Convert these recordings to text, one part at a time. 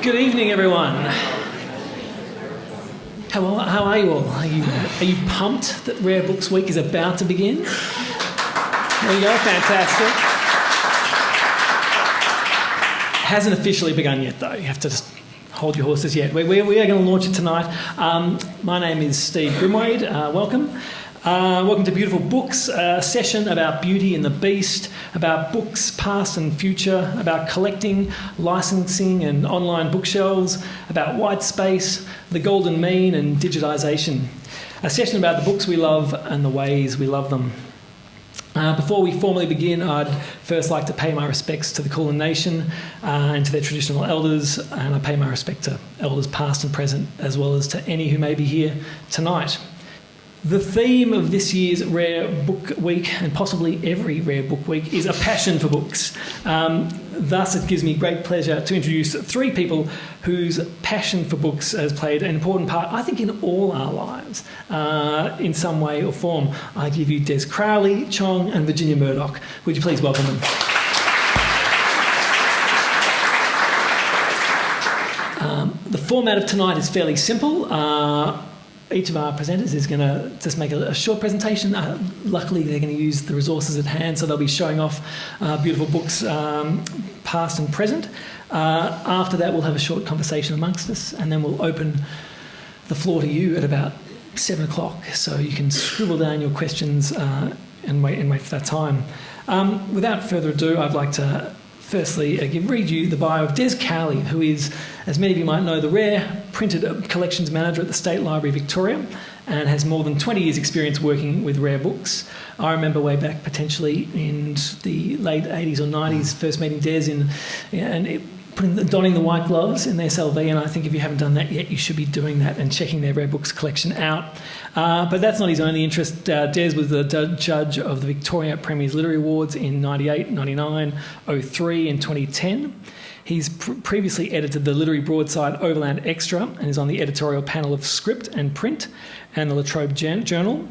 Good evening, everyone. How are you all? Are you pumped that Rare Books Week is about to begin? There you go, fantastic. Hasn't officially begun yet, though. You have to just hold your horses yet. We are going to launch it tonight. My name is Steve Grimwade. Welcome. Welcome to Beautiful Books, a session about beauty and the beast, about books past and future, about collecting, licensing and online bookshelves, about white space, the golden mean and digitisation. A session about the books we love and the ways we love them. Before we formally begin, I'd first like to pay my respects to the Kulin Nation and to their traditional elders, and I pay my respect to elders past and present, as well as to any who may be here tonight. The theme of this year's Rare Book Week, and possibly every Rare Book Week, is a passion for books. Thus, it gives me great pleasure to introduce three people whose passion for books has played an important part, I think, in all our lives, in some way or form. I give you Des Cowley, Chong and Virginia Murdoch. Would you please welcome them? The format of tonight is fairly simple. Each of our presenters is going to just make a short presentation. Luckily, they're going to use the resources at hand, so they'll be showing off beautiful books past and present. After that, we'll have a short conversation amongst us, and then we'll open the floor to you at about 7 o'clock, so you can scribble down your questions and wait for that time. Without further ado, I'd like to firstly read you the bio of Des Cowley, who is, as many of you might know, the rare printed collections manager at the State Library Victoria and has more than 20 years' experience working with rare books. I remember way back potentially in the late 80s or 90s first meeting Des donning the white gloves in their SLV, and I think if you haven't done that yet, you should be doing that and checking their rare books collection out. But that's not his only interest. Des was the judge of the Victoria Premier's Literary Awards in 98, 99, 03 and 2010. He's previously edited the literary broadside Overland Extra and is on the editorial panel of Script and Print and the La Trobe Journal.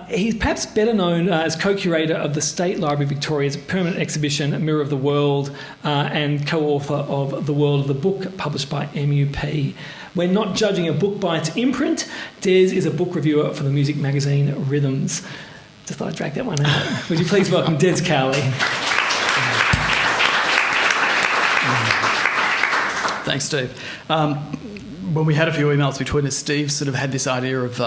He's perhaps better known as co-curator of the State Library Victoria's permanent exhibition Mirror of the World and co-author of The World of the Book, published by MUP. We're not judging a book by its imprint. Des is a book reviewer for the music magazine Rhythms. Just thought I'd drag that one out. Would you please welcome Des Cowley? Thanks, Steve. When we had a few emails between us, Steve sort of had this idea of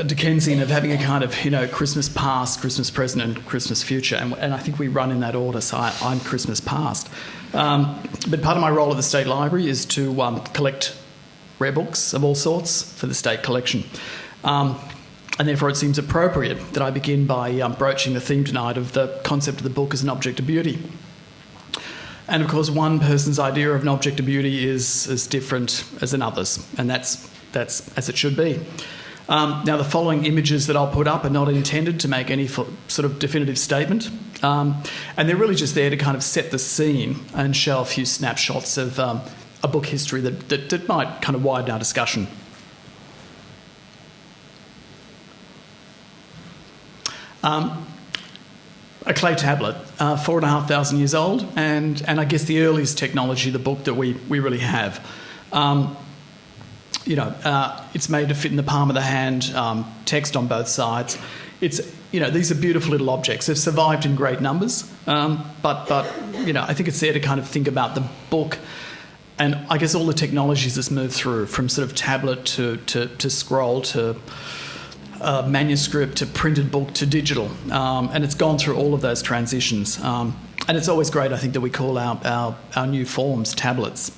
Dickensian of having a kind of, Christmas past, Christmas present and Christmas future. And I think we run in that order, so I'm Christmas past. But part of my role at the State Library is to collect rare books of all sorts for the state collection. And therefore it seems appropriate that I begin by broaching the theme tonight of the concept of the book as an object of beauty. And of course, one person's idea of an object of beauty is as different as another's, and that's as it should be. Now, the following images that I'll put up are not intended to make any sort of definitive statement, and they're really just there to kind of set the scene and show a few snapshots of a book history that might kind of widen our discussion. A clay tablet, 4,500 years old, and I guess the earliest technology, the book that we really have. It's made to fit in the palm of the hand, text on both sides. These are beautiful little objects. They've survived in great numbers, but I think it's there to kind of think about the book and I guess all the technologies that's moved through, from sort of tablet to scroll to manuscript to printed book to digital, and it's gone through all of those transitions. And it's always great, I think, that we call our new forms tablets.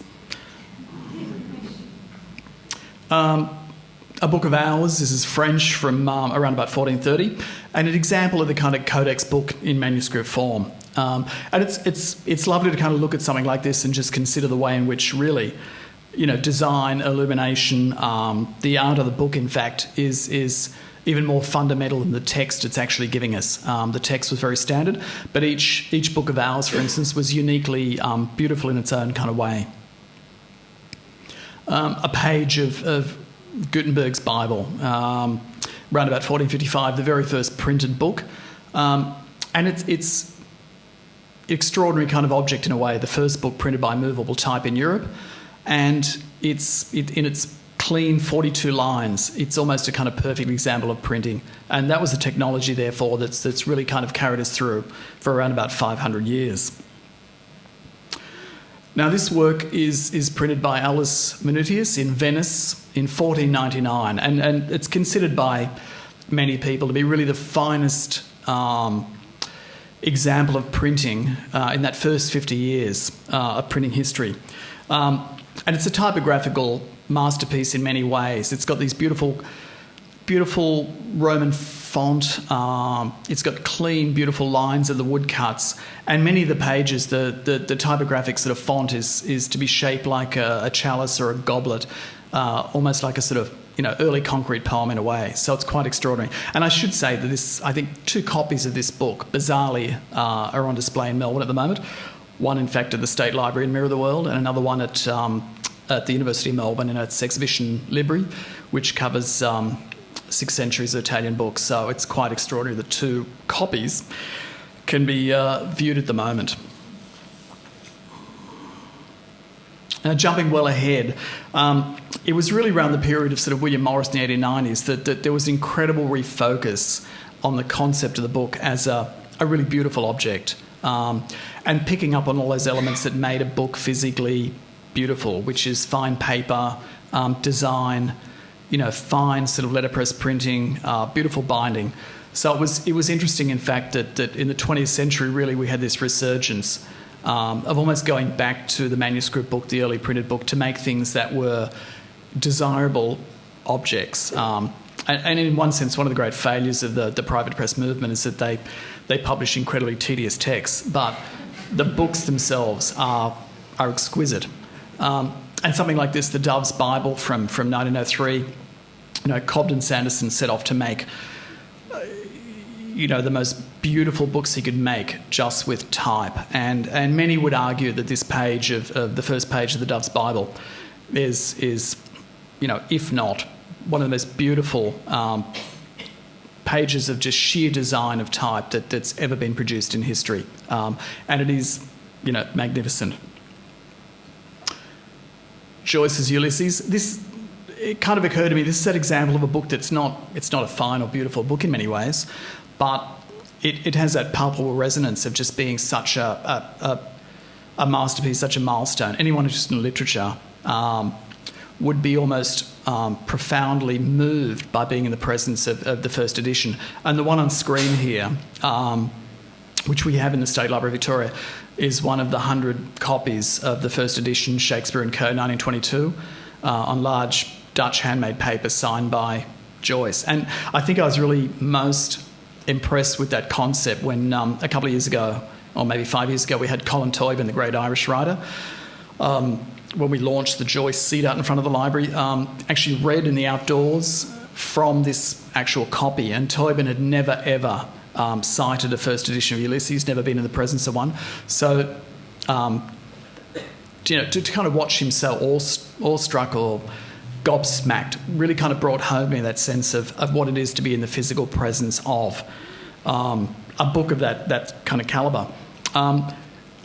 A book of hours, this is French from around about 1430, and an example of the kind of codex book in manuscript form. And it's lovely to kind of look at something like this and just consider the way in which really, design, illumination, the art of the book, in fact, is even more fundamental than the text it's actually giving us. The text was very standard, but each book of hours, for instance, was uniquely beautiful in its own kind of way. A page of Gutenberg's Bible, around about 1455, the very first printed book, and it's extraordinary kind of object in a way. The first book printed by movable type in Europe, and in its clean 42 lines, it's almost a kind of perfect example of printing. And that was the technology, therefore, that's really kind of carried us through for around about 500 years. Now, this work is printed by Aulus Manutius in Venice in 1499, and it's considered by many people to be really the finest example of printing in that first 50 years of printing history. And it's a typographical masterpiece in many ways. It's got these beautiful Roman font. It's got clean, beautiful lines of the woodcuts, and many of the pages, the typographic sort of font is to be shaped like a chalice or a goblet, almost like a sort of early concrete poem in a way. So it's quite extraordinary. And I should say that I think 2 copies of this book, bizarrely, are on display in Melbourne at the moment. One, in fact, at the State Library in Mirror of the World, and another one at the University of Melbourne in its exhibition Libri, which covers 6 centuries of Italian books. So it's quite extraordinary that 2 copies can be viewed at the moment. Now, jumping well ahead, it was really around the period of sort of William Morris in the 1890s that there was incredible refocus on the concept of the book as a really beautiful object, and picking up on all those elements that made a book physically beautiful, which is fine paper, design, fine sort of letterpress printing, beautiful binding. So it was interesting, in fact, that in the 20th century, really, we had this resurgence of almost going back to the manuscript book, the early printed book, to make things that were desirable objects. And in one sense, one of the great failures of the private press movement is that they publish incredibly tedious texts, but the books themselves are exquisite. And something like this, the Dove's Bible from 1903, Cobden Sanderson set off to make the most beautiful books he could make just with type. And many would argue that this page of the first page of the Dove's Bible is if not one of the most beautiful pages of just sheer design of type that's ever been produced in history. And it is, magnificent. Joyce's Ulysses. It kind of occurred to me, this is that example of a book it's not a fine or beautiful book in many ways, but it has that palpable resonance of just being such a masterpiece, such a milestone. Anyone who's in literature would be almost profoundly moved by being in the presence of the first edition. And the one on screen here, which we have in the State Library of Victoria, is one of the 100 copies of the first edition, Shakespeare & Co., 1922, on large Dutch handmade paper signed by Joyce. And I think I was really most impressed with that concept when a couple of years ago, or maybe 5 years ago, we had Colin Toibin, the great Irish writer, when we launched the Joyce seat out in front of the library, actually read in the outdoors from this actual copy. And Toibin had never, ever cited a first edition of Ulysses, never been in the presence of one. So, to kind of watch him so awestruck or gobsmacked really kind of brought home me that sense of what it is to be in the physical presence of a book of that kind of calibre.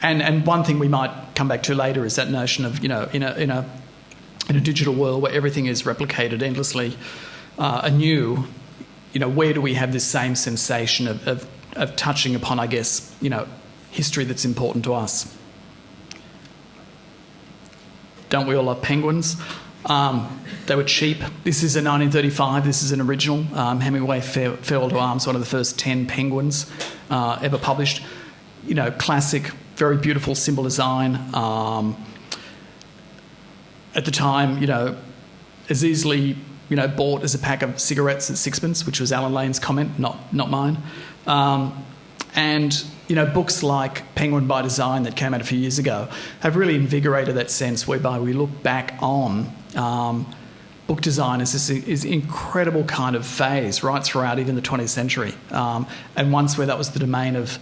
And one thing we might come back to later is that notion of, in a digital world where everything is replicated endlessly anew, where do we have this same sensation of touching upon, I guess, history that's important to us? Don't we all love penguins? They were cheap. This is a 1935. This is an original. Hemingway, Farewell to Arms, one of the first 10 penguins ever published. Classic, very beautiful symbol design. At the time, as easily, bought as a pack of cigarettes at sixpence, which was Alan Lane's comment, not mine. And books like Penguin by Design that came out a few years ago have really invigorated that sense whereby we look back on book design as this incredible kind of phase right throughout even the 20th century. And once where that was the domain of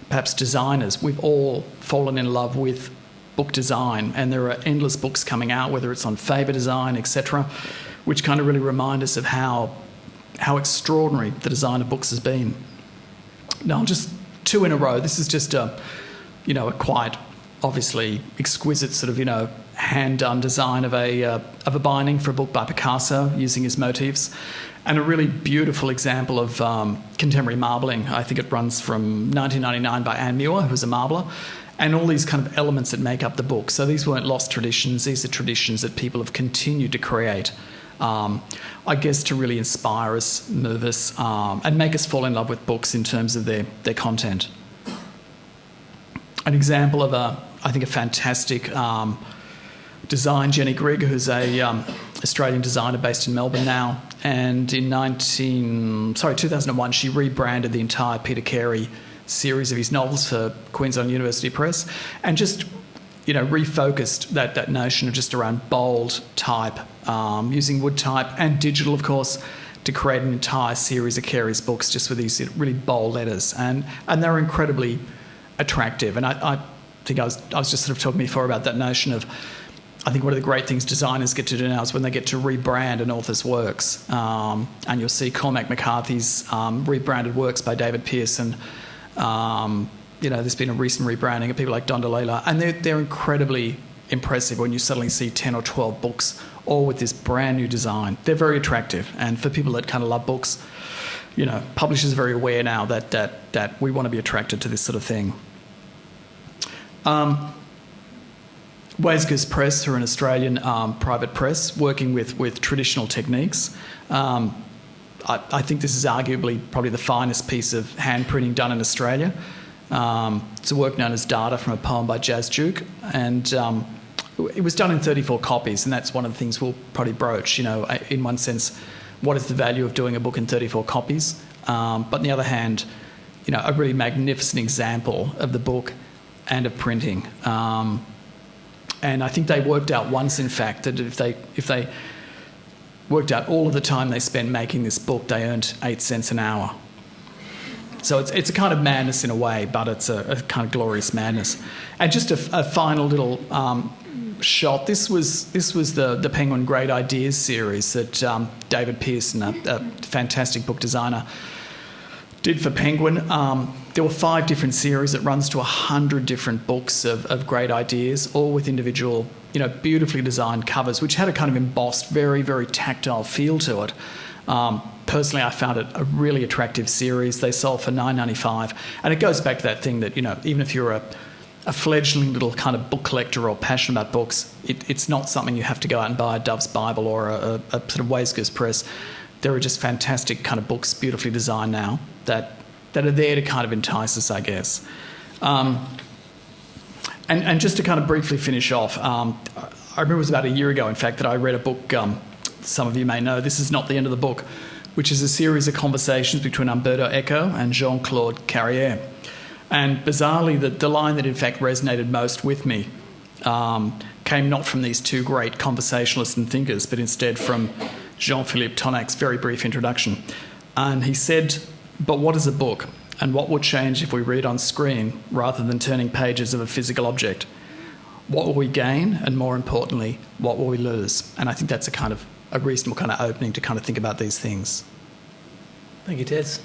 perhaps designers, we've all fallen in love with book design, and there are endless books coming out, whether it's on Faber design, etc., which kind of really remind us of how extraordinary the design of books has been. Now, just 2 in a row. This is just a a quite obviously exquisite sort of, hand-done design of a binding for a book by Picasso using his motifs, and a really beautiful example of contemporary marbling. I think it runs from 1999 by Anne Muir, who's a marbler, and all these kind of elements that make up the book. So these weren't lost traditions. These are traditions that people have continued to create, I guess, to really inspire us, move us, and make us fall in love with books in terms of their content. An example of I think a fantastic design, Jenny Grigg, who's a Australian designer based in Melbourne now, and in 2001 she rebranded the entire Peter Carey series of his novels for Queensland University Press, and just refocused that notion of just around bold type, using wood type and digital, of course, to create an entire series of Carey's books just with these really bold letters, and they're incredibly attractive. And I think I was just sort of talking before about that notion of, I think one of the great things designers get to do now is when they get to rebrand an author's works, and you'll see Cormac McCarthy's rebranded works by David Pearson. There's been a recent rebranding of people like Don DeLayla, and they're incredibly impressive when you suddenly see 10 or 12 books all with this brand new design. They're very attractive, and for people that kind of love books, publishers are very aware now that we want to be attracted to this sort of thing. Waisgers Press, who are an Australian private press working with traditional techniques. I think this is arguably probably the finest piece of hand printing done in Australia. It's a work known as Data from a poem by Jazz Duke, and it was done in 34 copies, and that's one of the things we'll probably broach. In one sense, what is the value of doing a book in 34 copies? But on the other hand, a really magnificent example of the book and of printing. And I think they worked out once, in fact, that if they worked out all of the time they spent making this book, they earned 8 cents an hour. So it's a kind of madness in a way, but it's a kind of glorious madness. And just a final little shot. This was the Penguin Great Ideas series that David Pearson, a fantastic book designer, did for Penguin. There were 5 different series. It runs to 100 different books of great ideas, all with individual, beautifully designed covers, which had a kind of embossed, very, very tactile feel to it. Personally, I found it a really attractive series. They sold for $9.95, and it goes back to that thing that, even if you're a fledgling little kind of book collector or passionate about books, it's not something you have to go out and buy a Dove's Bible or a sort of Waisgers Press. There are just fantastic kind of books, beautifully designed now, that are there to kind of entice us, I guess. And just to kind of briefly finish off, I remember it was about a year ago, in fact, that I read a book, some of you may know, This Is Not the End of the Book, which is a series of conversations between Umberto Eco and Jean-Claude Carrière. And bizarrely, the line that in fact resonated most with me came not from these two great conversationalists and thinkers, but instead from Jean-Philippe Tonac's very brief introduction. And he said, "But what is a book? And what will change if we read on screen rather than turning pages of a physical object? What will we gain? And more importantly, what will we lose?" And I think that's a reasonable kind of opening to kind of think about these things. Thank you, Tez.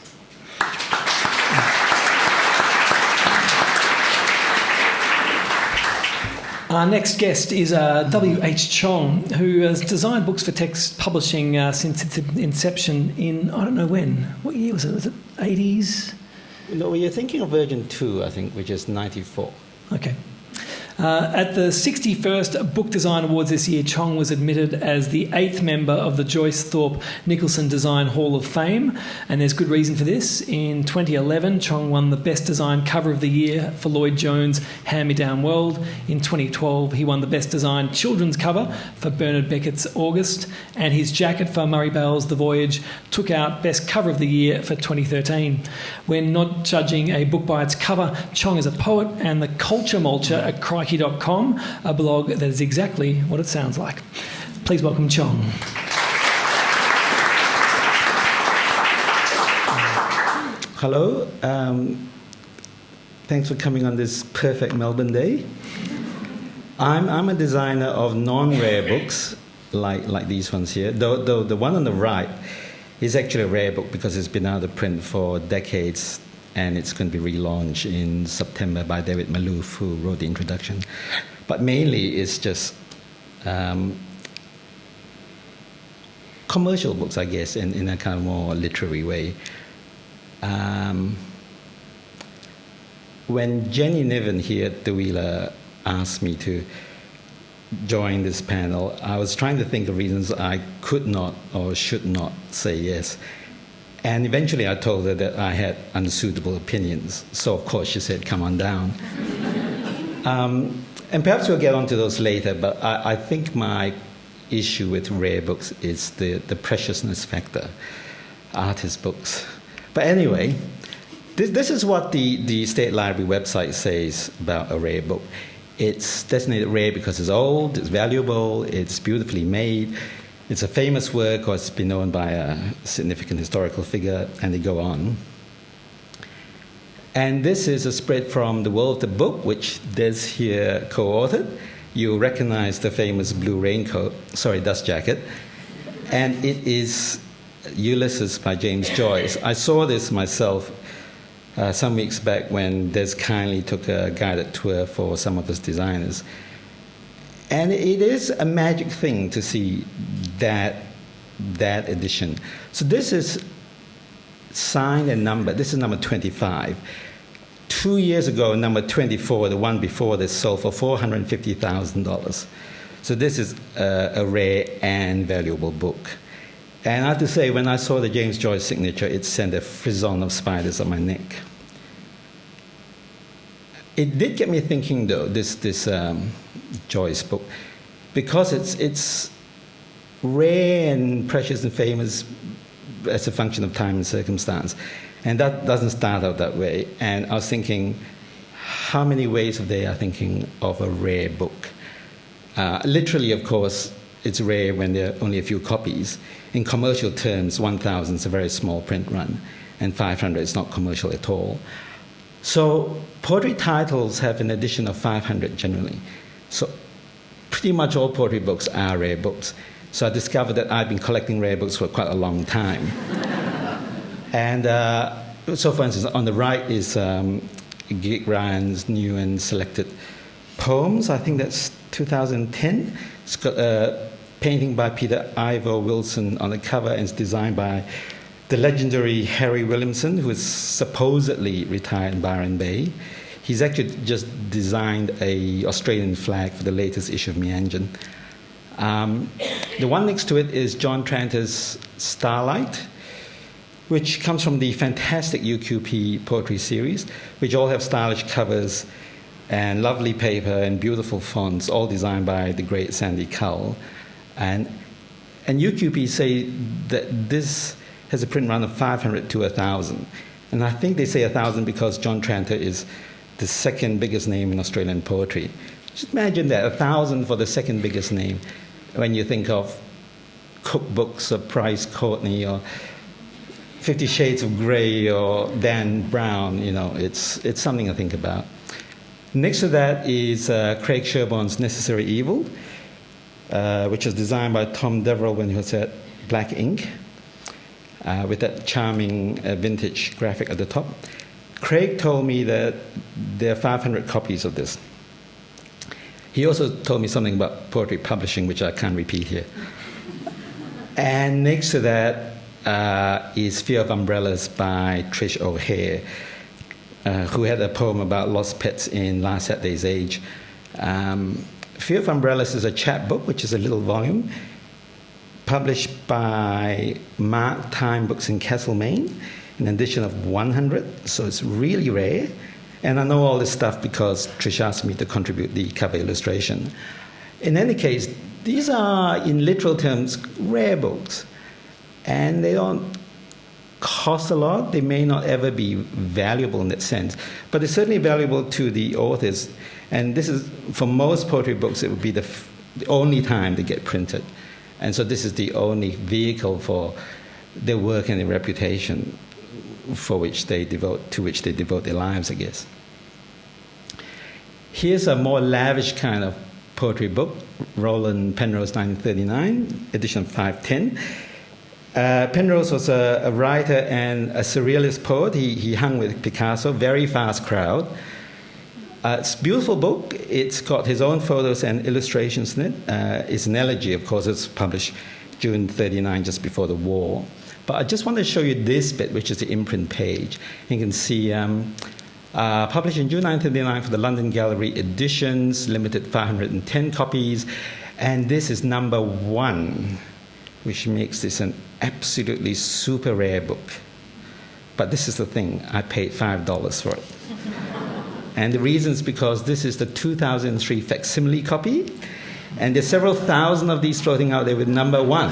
Our next guest is W.H. Chong, who has designed books for text publishing since its inception in, I don't know when. What year was it? Was it 80s? No, you're thinking of version 2, I think, which is 94. Okay. At the 61st Book Design Awards this year, Chong was admitted as the 8th member of the Joyce Thorpe Nicholson Design Hall of Fame, and there's good reason for this. In 2011, Chong won the Best Design Cover of the Year for Lloyd Jones' Hand Me Down World. In 2012, he won the Best Design Children's Cover for Bernard Beckett's August, and his jacket for Murray Bell's The Voyage took out Best Cover of the Year for 2013. When not judging a book by its cover, Chong is a poet and the culture mulcher at Crikey.com, a blog that is exactly what it sounds like. Please welcome Chong. Hello. Thanks for coming on this perfect Melbourne day. I'm a designer of non-rare books, like these ones here. Though the one on the right is actually a rare book because it's been out of print for decades, and it's going to be relaunched in September by David Malouf, who wrote the introduction. But mainly it's just commercial books, I guess, in a kind of more literary way. When Jenny Niven here at the Wheeler asked me to join this panel, I was trying to think of reasons I could not or should not say yes. And eventually I told her that I had unsuitable opinions. So, of course, she said, come on down. And perhaps we'll get onto those later, but I think my issue with rare books is the preciousness factor, artist books. But anyway, this is what the State Library website says about a rare book. It's designated rare because it's old, it's valuable, it's beautifully made, it's a famous work, or it's been known by a significant historical figure, and they go on. And this is a spread from The World of the Book, which Des here co-authored. You'll recognize the famous blue dust jacket. And it is Ulysses by James Joyce. I saw this myself some weeks back when Des kindly took a guided tour for some of his designers. And it is a magic thing to see that edition. So this is signed and numbered. This is number 25. 2 years ago, number 24, the one before this, sold for $450,000. So this is a rare and valuable book. And I have to say, when I saw the James Joyce signature, it sent a frisson of spiders on my neck. It did get me thinking, though, this Joyce book, because it's rare and precious and famous as a function of time and circumstance. And that doesn't start out that way. And I was thinking, how many ways of they are thinking of a rare book? Literally, of course, it's rare when there are only a few copies. In commercial terms, 1,000 is a very small print run, and 500 is not commercial at all. So poetry titles have an edition of 500 generally. So pretty much all poetry books are rare books. So I discovered that I've been collecting rare books for quite a long time. And so, for instance, on the right is Gig Ryan's new and selected poems. I think that's 2010. It's got a painting by Peter Ivor Wilson on the cover, and it's designed by the legendary Harry Williamson, who is supposedly retired in Byron Bay. He's actually just designed an Australian flag for the latest issue of Meanjin. The one next to it is John Tranter's Starlight, which comes from the fantastic UQP poetry series, which all have stylish covers and lovely paper and beautiful fonts, all designed by the great Sandy Cowley. And UQP say that this has a print run of 500 to 1,000. And I think they say 1,000 because John Tranter is the second biggest name in Australian poetry. Just imagine that, 1,000 for the second biggest name, when you think of cookbooks of Price Courtney or 50 Shades of Grey or Dan Brown. You know, it's something to think about. Next to that is Craig Sherborne's Necessary Evil, which was designed by Tom Deverell when he was at Black Ink, with that charming vintage graphic at the top. Craig told me that there are 500 copies of this. He also told me something about poetry publishing, which I can't repeat here. And next to that is Fear of Umbrellas by Trish O'Hare, who had a poem about lost pets in Last Saturday's Age. Fear of Umbrellas is a chapbook, which is a little volume, published by Mark Time Books in Castlemaine, an edition of 100, so it's really rare. And I know all this stuff because Trish asked me to contribute the cover illustration. In any case, these are, in literal terms, rare books. And they don't cost a lot. They may not ever be valuable in that sense. But they're certainly valuable to the authors. And this is, for most poetry books, it would be the only time they get printed. And so this is the only vehicle for their work and their reputation to which they devote their lives, I guess. Here's a more lavish kind of poetry book, Roland Penrose, 1939, edition of 510. Penrose was a writer and a surrealist poet. He hung with Picasso, very fast crowd. It's a beautiful book. It's got his own photos and illustrations in it. It's an elegy, of course. It's published June 39, just before the war. But I just want to show you this bit, which is the imprint page. You can see published in June 1939 for the London Gallery Editions, limited 510 copies. And this is number 1, which makes this an absolutely super rare book. But this is the thing, I paid $5 for it. And the reason is because this is the 2003 facsimile copy, and there's several thousand of these floating out there with number 1,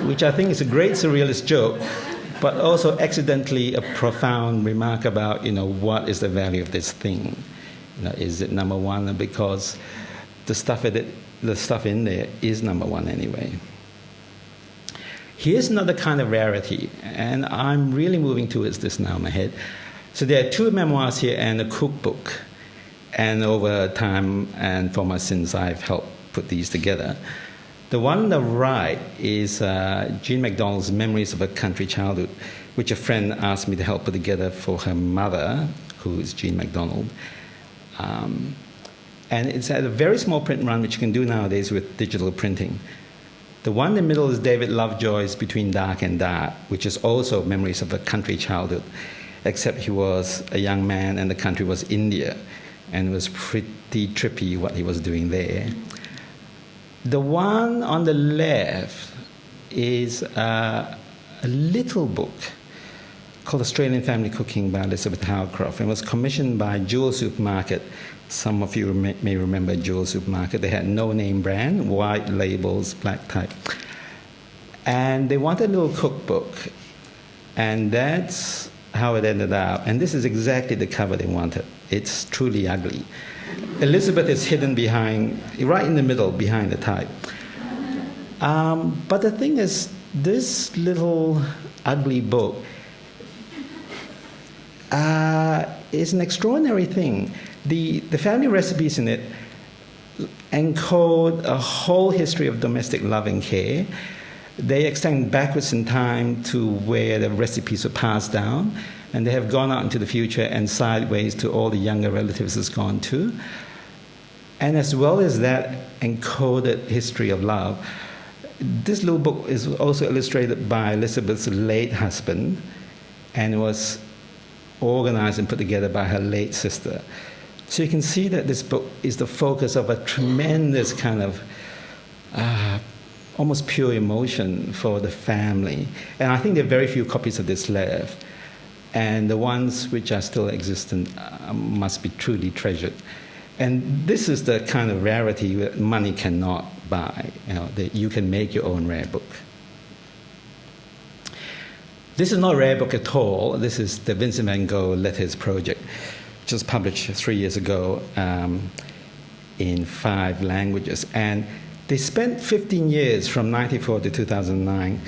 which I think is a great surrealist joke, but also accidentally a profound remark about, what is the value of this thing? Is it number 1 because the stuff in there is number 1 anyway? Here's another kind of rarity, and I'm really moving towards this now in my head. So there are 2 memoirs here and a cookbook. And over time and for my sins, I've helped put these together. The one on the right is Jean MacDonald's Memories of a Country Childhood, which a friend asked me to help put together for her mother, who is Jean MacDonald. And it's at a very small print run, which you can do nowadays with digital printing. The one in the middle is David Lovejoy's Between Dark and Dark, which is also Memories of a Country Childhood, except he was a young man and the country was India, and it was pretty trippy what he was doing there. The one on the left is a little book called Australian Family Cooking by Elizabeth Howcroft, and was commissioned by Jewel Supermarket. Some of you may remember Jewel Supermarket. They had no name brand, white labels, black type. And they wanted a little cookbook. And that's how it ended up. And this is exactly the cover they wanted. It's truly ugly. Elizabeth is hidden behind, right in the middle, behind the type. But the thing is, this little ugly book is an extraordinary thing. The family recipes in it encode a whole history of domestic love and care. They extend backwards in time to where the recipes were passed down, and they have gone out into the future and sideways to all the younger relatives it's gone to. And as well as that encoded history of love, this little book is also illustrated by Elizabeth's late husband, and was organized and put together by her late sister. So you can see that this book is the focus of a tremendous kind of almost pure emotion for the family. And I think there are very few copies of this left. And the ones which are still existent must be truly treasured. And this is the kind of rarity that money cannot buy, that you can make your own rare book. This is not a rare book at all. This is the Vincent van Gogh Letters Project, which was published 3 years ago in 5 languages. And they spent 15 years, from 1994 to 2009,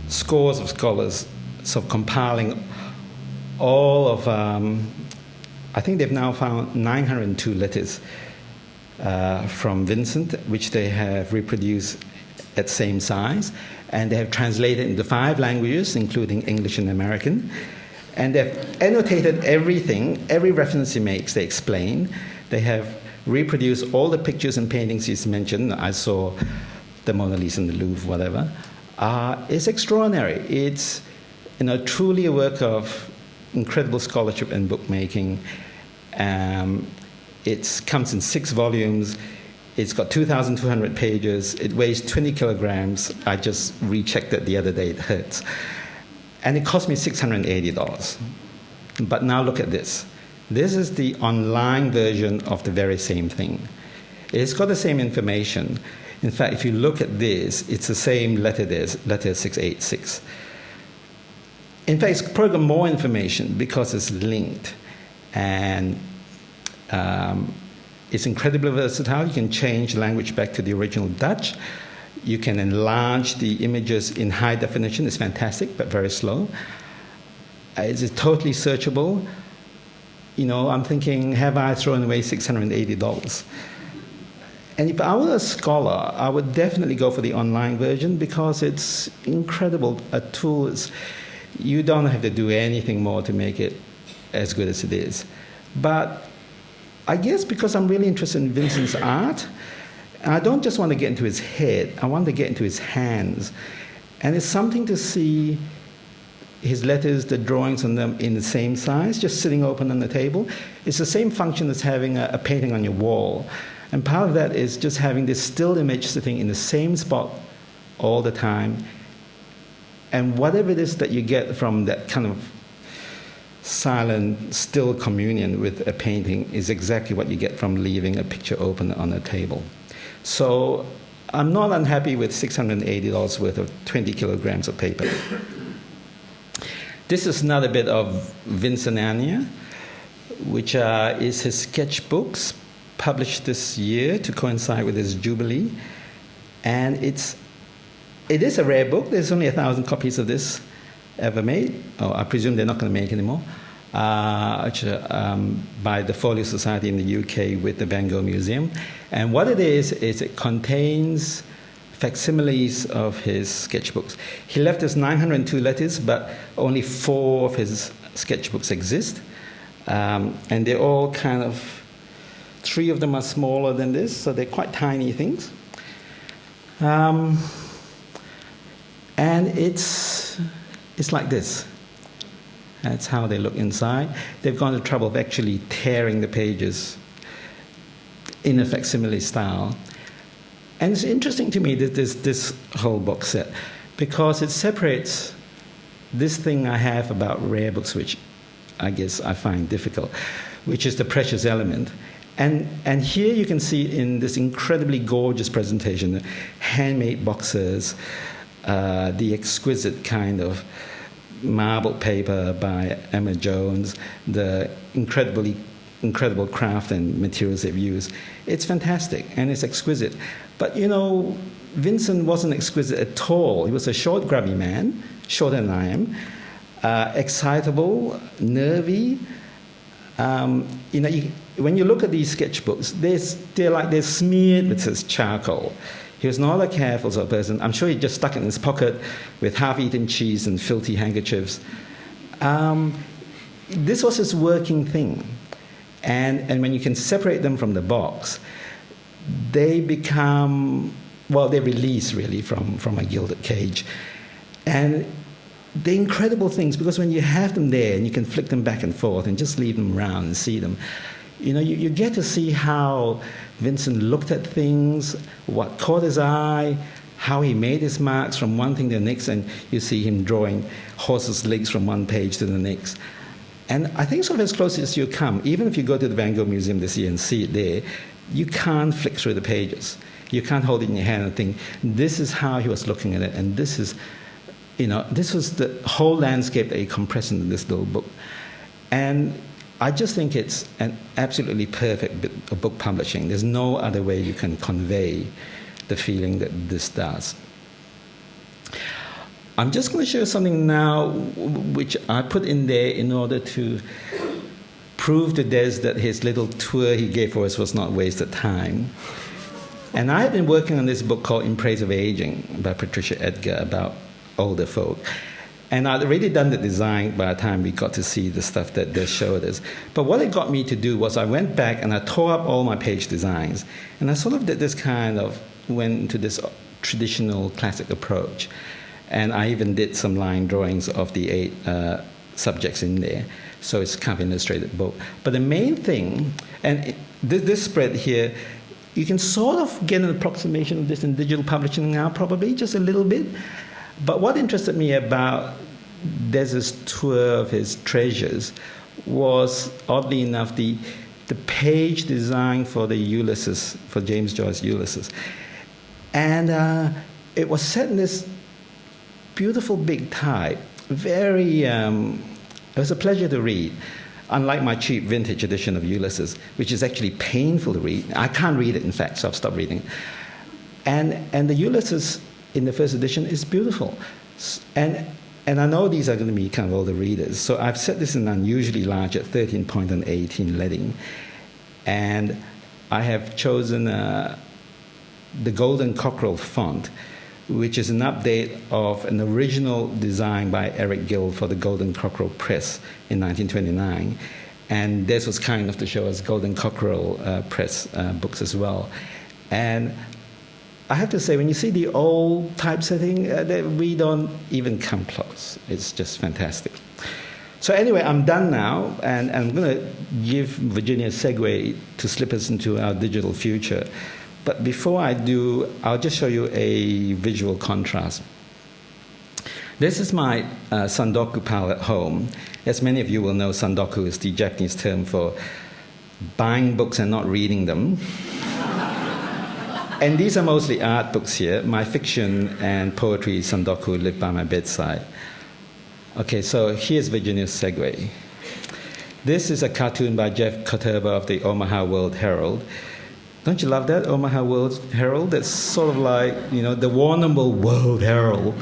scores of scholars sort of compiling all of, I think they've now found 902 letters from Vincent, which they have reproduced at same size. And they have translated into 5 languages, including English and American. And they've annotated everything, every reference he makes, they explain. They have reproduced all the pictures and paintings he's mentioned. I saw the Mona Lisa in the Louvre, whatever. It's extraordinary. It's truly a work of incredible scholarship and bookmaking. It comes in 6 volumes. It's got 2,200 pages. It weighs 20 kilograms. I just rechecked it the other day. It hurts. And it cost me $680. But now look at this. This is the online version of the very same thing. It's got the same information. In fact, if you look at this, it's the same letter there, letter 686. In fact, it's probably got more information because it's linked. And it's incredibly versatile. You can change language back to the original Dutch. You can enlarge the images in high definition. It's fantastic, but very slow. It's totally searchable. I'm thinking, have I thrown away $680? And if I were a scholar, I would definitely go for the online version because it's incredible. A tool is, you don't have to do anything more to make it as good as it is. But I guess because I'm really interested in Vincent's art, and I don't just want to get into his head, I want to get into his hands. And it's something to see his letters, the drawings on them in the same size, just sitting open on the table. It's the same function as having a painting on your wall. And part of that is just having this still image sitting in the same spot all the time. And whatever it is that you get from that kind of silent, still communion with a painting is exactly what you get from leaving a picture open on a table. So I'm not unhappy with $680 worth of 20 kilograms of paper. This is another bit of Vincentiania, which is his sketchbooks, published this year to coincide with his jubilee. And it is a rare book. There's only 1,000 copies of this ever made. Oh, I presume they're not going to make anymore. By the Folio Society in the UK with the Van Gogh Museum. And what it is it contains facsimiles of his sketchbooks. He left us 902 letters, but only 4 of his sketchbooks exist. And they're all kind of, 3 of them are smaller than this, so they're quite tiny things. And it's like this. That's how they look inside. They've gone to the trouble of actually tearing the pages in a facsimile style. And it's interesting to me that this whole box set, because it separates this thing I have about rare books, which I guess I find difficult, which is the precious element. And here you can see in this incredibly gorgeous presentation, the handmade boxes, the exquisite kind of marbled paper by Emma Jones, the incredible craft and materials they've used. It's fantastic and it's exquisite. But Vincent wasn't exquisite at all. He was a short, grubby man, shorter than I am, excitable, nervy. When you look at these sketchbooks, they're smeared with this charcoal. He was not a careful sort of person. I'm sure he just stuck it in his pocket with half-eaten cheese and filthy handkerchiefs. This was his working thing. And when you can separate them from the box, they become, they release really from a gilded cage. And they're incredible things because when you have them there and you can flick them back and forth and just leave them around and see them, you get to see how Vincent looked at things, what caught his eye, how he made his marks from one thing to the next, and you see him drawing horses' legs from one page to the next. And I think sort of as close as you come, even if you go to the Van Gogh Museum this year and see it there, you can't flick through the pages. You can't hold it in your hand and think, this is how he was looking at it, and this is, this was the whole landscape that he compressed into this little book. And I just think it's an absolutely perfect bit of book publishing. There's no other way you can convey the feeling that this does. I'm just going to show you something now which I put in there in order to prove to Des that his little tour he gave for us was not wasted time. And I have been working on this book called In Praise of Aging by Patricia Edgar about older folk. And I'd already done the design by the time we got to see the stuff that they showed us. But what it got me to do was I went back and I tore up all my page designs. And I sort of did this went into this traditional classic approach. And I even did some line drawings of the 8 subjects in there. So it's kind of an illustrated book. But the main thing, and this spread here, you can sort of get an approximation of this in digital publishing now, probably, just a little bit. But what interested me about Des's tour of his treasures was, oddly enough, the page design for the Ulysses, for James Joyce's Ulysses. And it was set in this beautiful big type, very, it was a pleasure to read, unlike my cheap vintage edition of Ulysses, which is actually painful to read. I can't read it, in fact, so I've stopped reading it. And the Ulysses in the first edition is beautiful. And I know these are going to be kind of older readers, so I've set this in unusually large at 13 point and 18 leading. And I have chosen the Golden Cockerel font, which is an update of an original design by Eric Gill for the Golden Cockerel Press in 1929. And this was kind enough to show us Golden Cockerel Press books as well. And I have to say, when you see the old typesetting, we don't even come close. It's just fantastic. So anyway, I'm done now, and I'm going to give Virginia a segue to slip us into our digital future. But before I do, I'll just show you a visual contrast. This is my Sandoku pile at home. As many of you will know, Sandoku is the Japanese term for buying books and not reading them. And these are mostly art books here. My fiction and poetry Sandoku live by my bedside. Okay, so here's Virginia's segue. This is a cartoon by Jeff Koterba of the Omaha World Herald. Don't you love that, Omaha World Herald? It's sort of like, the Warrnambool World Herald.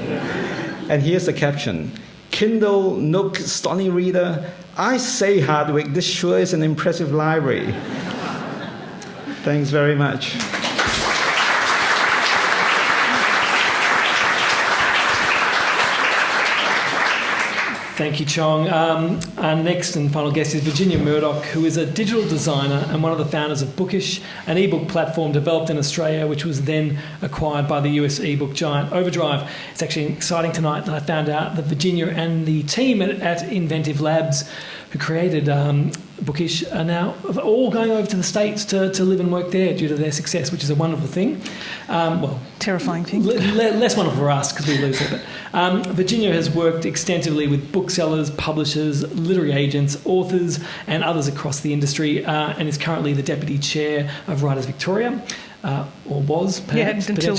And here's the caption. Kindle, Nook, Stony Reader. I say, Hardwick, this sure is an impressive library. Thanks very much. Thank you, Chong. Our next and final guest is Virginia Murdoch, who is a digital designer and one of the founders of Bookish, an ebook platform developed in Australia, which was then acquired by the US ebook giant Overdrive. It's actually exciting tonight that I found out that Virginia and the team at Inventive Labs, who created Bookish, are now all going over to the States to live and work there due to their success, which is a wonderful thing. Terrifying thing. Less wonderful for us because we lose it. But Virginia has worked extensively with booksellers, publishers, literary agents, authors, and others across the industry, and is currently the deputy chair of Writers Victoria. Or was, perhaps, until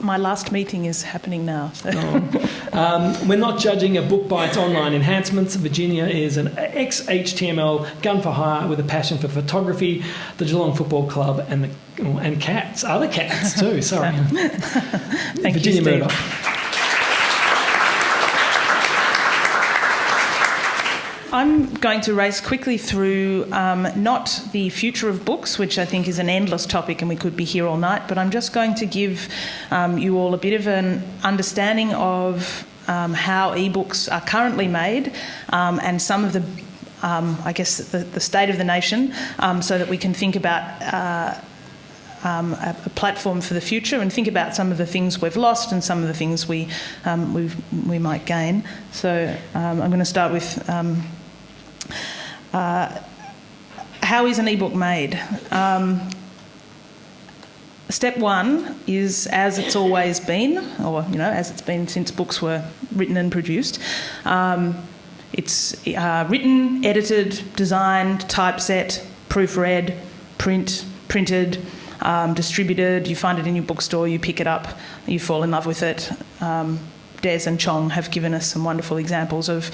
my last meeting is happening now. So. We're not judging a book by its online enhancements. Virginia is an ex-HTML gun for hire with a passion for photography, the Geelong Football Club, and cats. Other cats too, sorry. Thank Virginia you, Steve. Murdoch. I'm going to race quickly through not the future of books, which I think is an endless topic and we could be here all night, but I'm just going to give you all a bit of an understanding of how ebooks are currently made and some of the, the state of the nation, so that we can think about a platform for the future and think about some of the things we've lost and some of the things we might gain. So I'm going to start with how is an ebook made? Step one is as it's always been, or as it's been since books were written and produced. It's written, edited, designed, typeset, proofread, printed, distributed. You find it in your bookstore, you pick it up, you fall in love with it. Des and Chong have given us some wonderful examples of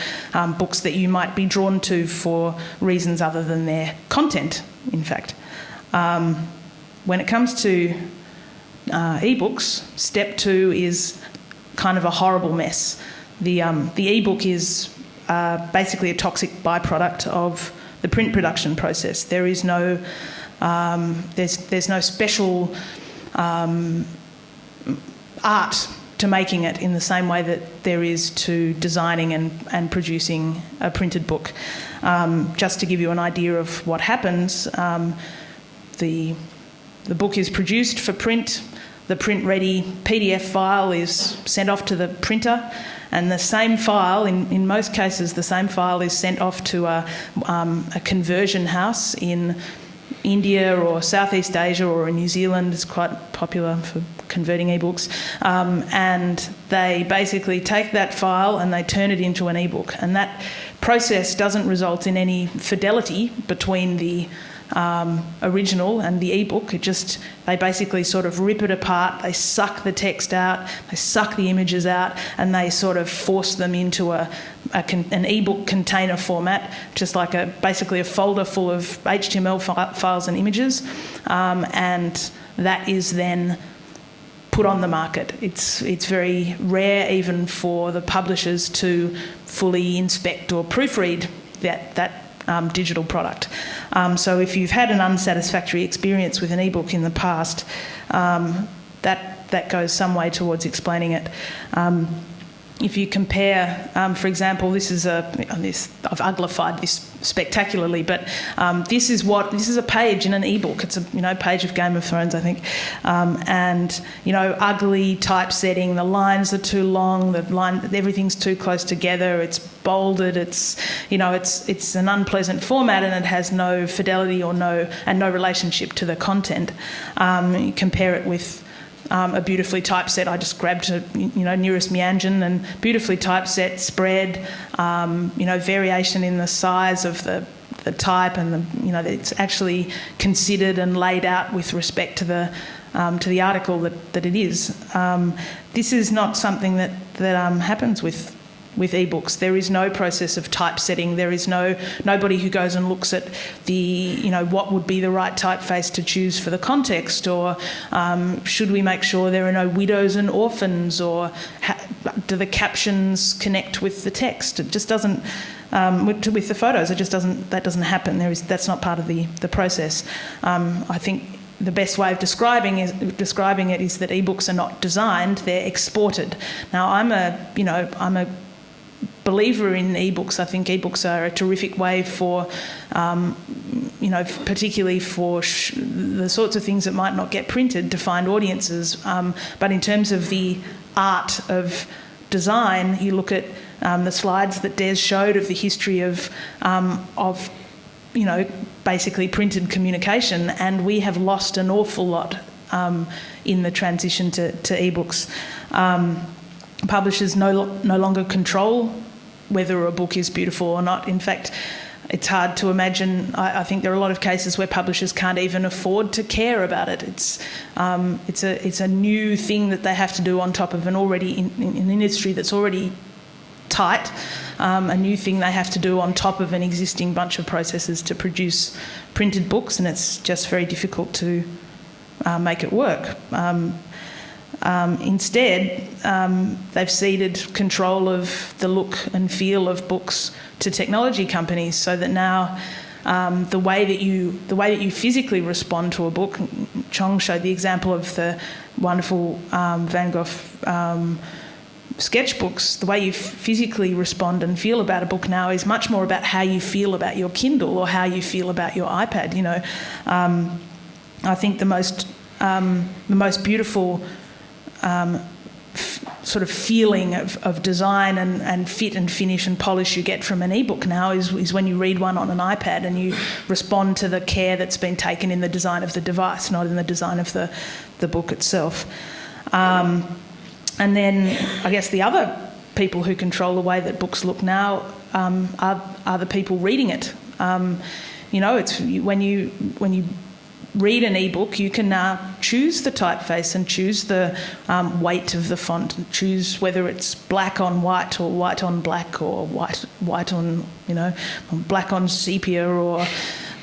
books that you might be drawn to for reasons other than their content, in fact. When it comes to ebooks, step two is kind of a horrible mess. The ebook is basically a toxic byproduct of the print production process. There is no there's no special art to making it in the same way that there is to designing and producing a printed book. Just to give you an idea of what happens, the book is produced for print, the print-ready PDF file is sent off to the printer, and the same file, in most cases, the same file is sent off to a conversion house in India or Southeast Asia or in New Zealand. Is quite popular for converting ebooks, and they basically take that file and they turn it into an ebook, and that process doesn't result in any fidelity between the original and the ebook. They basically sort of rip it apart, they suck the text out, they suck the images out, and they sort of force them into an ebook container format, just like basically a folder full of HTML files and images, and that is then put on the market. It's very rare even for the publishers to fully inspect or proofread that digital product. So if you've had an unsatisfactory experience with an ebook in the past, that goes some way towards explaining it. If you compare, for example, I've uglified this spectacularly, but this is a page in an ebook. It's a page of Game of Thrones, I think, and ugly typesetting. The lines are too long. Everything's too close together. It's bolded. It's an unpleasant format, and it has no fidelity or no relationship to the content. You compare it with a beautifully typeset. I just grabbed nearest Meanjin, and beautifully typeset spread, variation in the size of the type, and it's actually considered and laid out with respect to the article that it is. This is not something that happens with ebooks. There is no process of typesetting. There is nobody who goes and looks at what would be the right typeface to choose for the context, or should we make sure there are no widows and orphans, or do the captions connect with the text? It just doesn't. With the photos, that doesn't happen. That's not part of the process. I think the best way of describing it is that ebooks are not designed; they're exported. Now, I'm a believer in ebooks. I think ebooks are a terrific way for, particularly for the sorts of things that might not get printed, to find audiences. But in terms of the art of design, you look at the slides that Des showed of the history of basically printed communication, and we have lost an awful lot in the transition to ebooks. Publishers no longer control whether a book is beautiful or not. In fact, it's hard to imagine. I think there are a lot of cases where publishers can't even afford to care about it. It's a new thing that they have to do on top of an already in an industry that's already tight. A new thing they have to do on top of an existing bunch of processes to produce printed books, and it's just very difficult to make it work. Instead, they've ceded control of the look and feel of books to technology companies, so that now the way that you physically respond to a book. Chong showed the example of the wonderful Van Gogh sketchbooks. The way you physically respond and feel about a book now is much more about how you feel about your Kindle or how you feel about your iPad. I think the most beautiful sort of feeling of design and fit and finish and polish you get from an ebook now is when you read one on an iPad and you respond to the care that's been taken in the design of the device, not in the design of the book itself. And then I guess the other people who control the way that books look now are the people reading it. It's when you read an ebook, you can now choose the typeface and choose the weight of the font, and choose whether it's black on white or white on black or white on black on sepia, or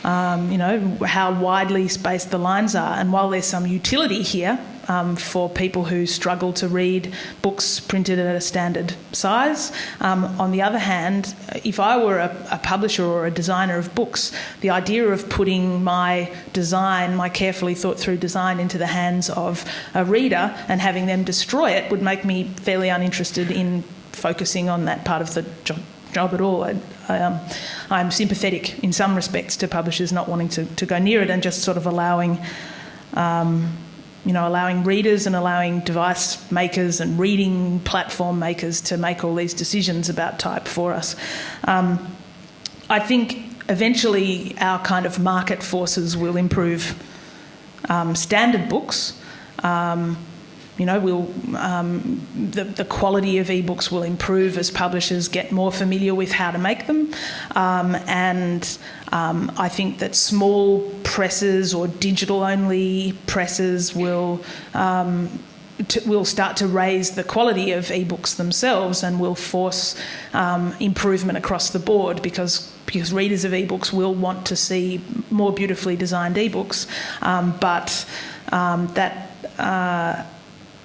how widely spaced the lines are. And while there's some utility here for people who struggle to read books printed at a standard size, on the other hand, if I were a publisher or a designer of books, the idea of putting my design, my carefully thought through design, into the hands of a reader and having them destroy it would make me fairly uninterested in focusing on that part of the job at all. I'm sympathetic in some respects to publishers not wanting to go near it and just sort of allowing readers and allowing device makers and reading platform makers to make all these decisions about type for us. I think eventually our kind of market forces will improve standard books. The quality of ebooks will improve as publishers get more familiar with how to make them, and I think that small presses or digital-only presses will start to raise the quality of ebooks themselves and will force improvement across the board, because readers of ebooks will want to see more beautifully designed ebooks, but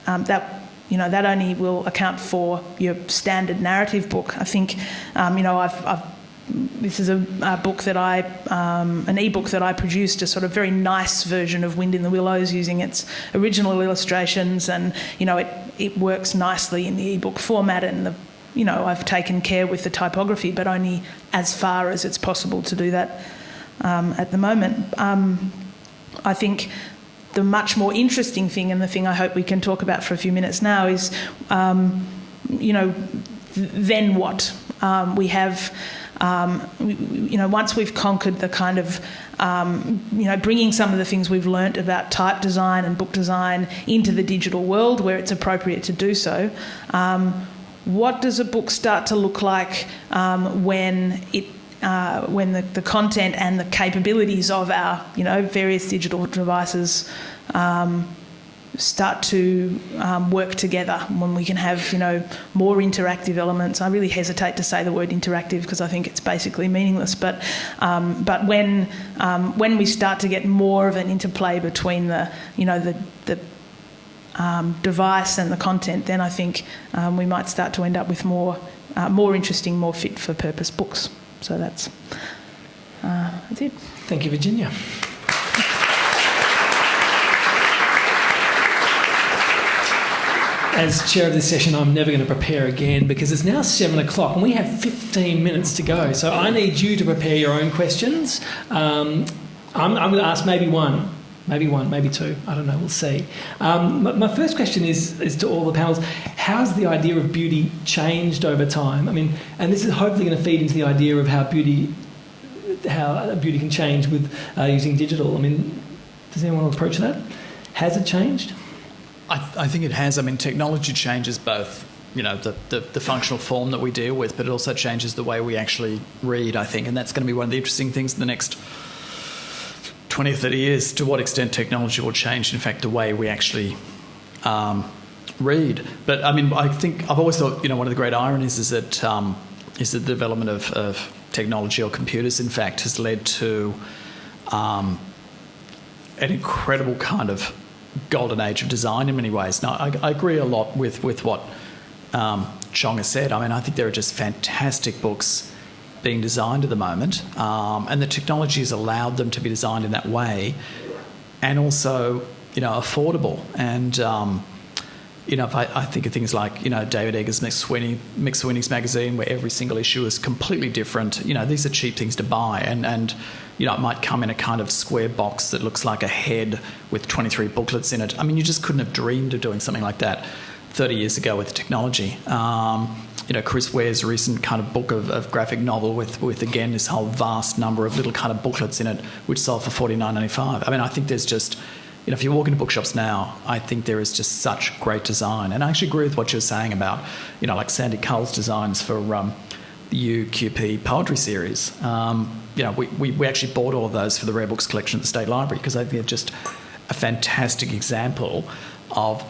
that only will account for your standard narrative book. I think, I've this is a book that an ebook that I produced, a sort of very nice version of Wind in the Willows using its original illustrations, and it works nicely in the ebook format, and I've taken care with the typography, but only as far as it's possible to do that at the moment. I think the much more interesting thing, and the thing I hope we can talk about for a few minutes now, is then what? We have, once we've conquered the kind of, bringing some of the things we've learnt about type design and book design into the digital world where it's appropriate to do so, what does a book start to look like when the content and the capabilities of our, various digital devices start to work together, when we can have, more interactive elements? I really hesitate to say the word interactive because I think it's basically meaningless. But when we start to get more of an interplay between the device and the content, then I think we might start to end up with more interesting, more fit for purpose books. So that's it. Thank you, Virginia. As chair of this session, I'm never going to prepare again because it's now 7 o'clock and we have 15 minutes to go. So I need you to prepare your own questions. I'm going to ask maybe one, maybe two. I don't know. We'll see. My first question is to all the panels. How's the idea of beauty changed over time? I mean, and this is hopefully going to feed into the idea of how beauty can change with using digital. I mean, does anyone want to approach that? Has it changed? I think it has. I mean, technology changes both, the functional form that we deal with, but it also changes the way we actually read, I think. And that's going to be one of the interesting things in the next 20 or 30 years, to what extent technology will change, in fact, the way we actually read. But, I mean, I think I've always thought, one of the great ironies is that the development of technology or computers, in fact, has led to an incredible kind of golden age of design in many ways. Now, I agree a lot with what Chong has said. I mean, I think there are just fantastic books being designed at the moment, and the technology has allowed them to be designed in that way, and also, affordable. And I think of things like David Eggers' McSweeney's magazine, where every single issue is completely different. These are cheap things to buy, and it might come in a kind of square box that looks like a head with 23 booklets in it. I mean, you just couldn't have dreamed of doing something like that 30 years ago with technology. Chris Ware's recent kind of book of graphic novel with again this whole vast number of little kind of booklets in it, which sold for $49.95. I mean, I think there's just, if you walk into bookshops now, I think there is just such great design. And I actually agree with what you're saying about, like Sandy Cull's designs for the UQP poetry series. We actually bought all of those for the Rare Books collection at the State Library because I think they're just a fantastic example of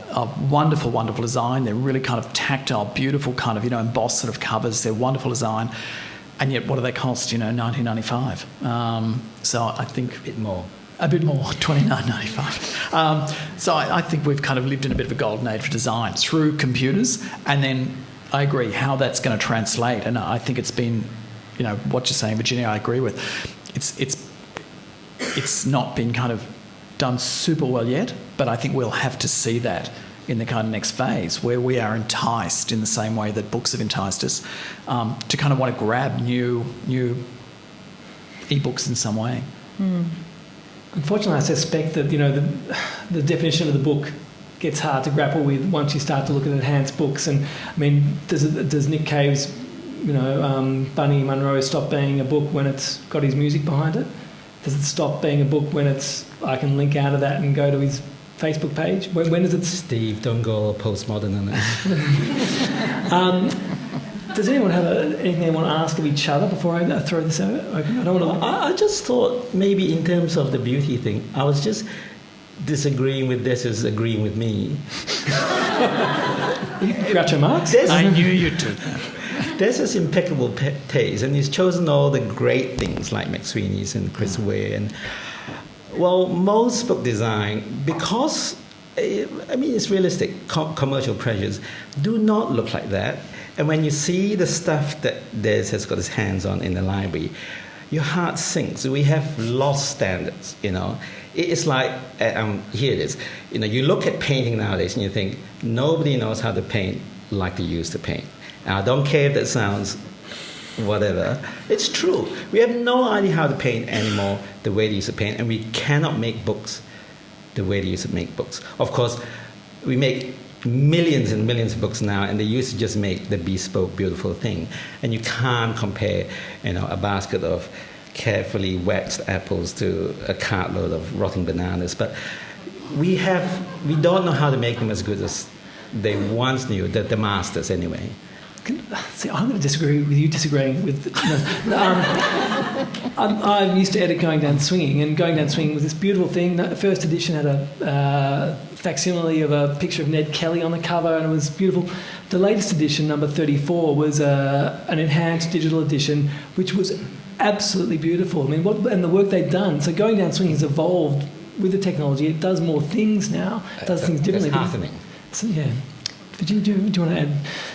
wonderful, wonderful design. They're really kind of tactile, beautiful kind of, embossed sort of covers. They're wonderful design. And yet what do they cost, $19.95? So I think... A bit more, $29.95. So I think we've kind of lived in a bit of a golden age of design through computers, and then I agree how that's going to translate. And I think it's been, what you're saying, Virginia, I agree with. It's not been kind of done super well yet, but I think we'll have to see that in the kind of next phase where we are enticed in the same way that books have enticed us to kind of want to grab new ebooks in some way. Unfortunately, I suspect that the definition of the book gets hard to grapple with once you start to look at enhanced books. And I mean, does Nick Cave's Bunny Munro stop being a book when it's got his music behind it? Does it stop being a book when I can link out of that and go to his Facebook page? When does it? Steve, don't go postmodern on it. Does anyone have anything they want to ask of each other before I throw this open? I don't want to. I just thought maybe in terms of the beauty thing, I was just disagreeing with this as agreeing with me. Groucho Marx? I knew you'd do that. There's this impeccable taste, and he's chosen all the great things like McSweeney's and Chris Ware. And, most book design, because, it's realistic, commercial pressures do not look like that. And when you see the stuff that Des has got his hands on in the library, your heart sinks. We have lost standards, you know. It's like, here it is. You know, you look at painting nowadays and you think, nobody knows how to paint like they used to paint. And I don't care if that sounds whatever. It's true. We have no idea how to paint anymore the way they used to paint, and we cannot make books the way they used to make books. Of course, we make millions and millions of books now, and they used to just make the bespoke, beautiful thing. And you can't compare, you know, a basket of carefully waxed apples to a cartload of rotting bananas. But we don't know how to make them as good as they once knew, the masters anyway. See, I'm going to disagree with you disagreeing with... I used to edit Going Down Swinging, and Going Down Swinging was this beautiful thing. The first edition had a facsimile of a picture of Ned Kelly on the cover, and it was beautiful. The latest edition, number 34, was an enhanced digital edition, which was absolutely beautiful. I mean, and the work they'd done. So Going Down Swinging has evolved with the technology. It does more things now. It does things differently. That's heartening. So, yeah. Do you want to add?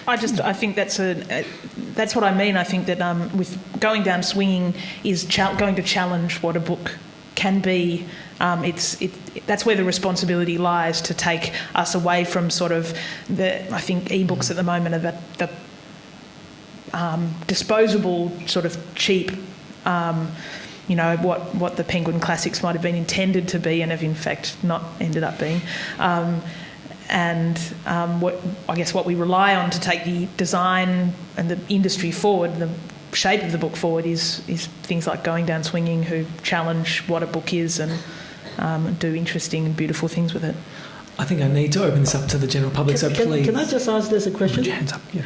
I think that's what I mean. I think that with Going Down Swinging is going to challenge what a book can be. That's where the responsibility lies, to take us away from sort of I think ebooks at the moment are the disposable, sort of cheap. You know, what the Penguin Classics might have been intended to be, and have in fact not ended up being. What we rely on to take the design and the industry forward, the shape of the book forward, is things like Going Down Swinging, who challenge what a book is and do interesting and beautiful things with it. I think I need to open this up to the general public, please. Can I just ask this a question? Put your hands up, yeah.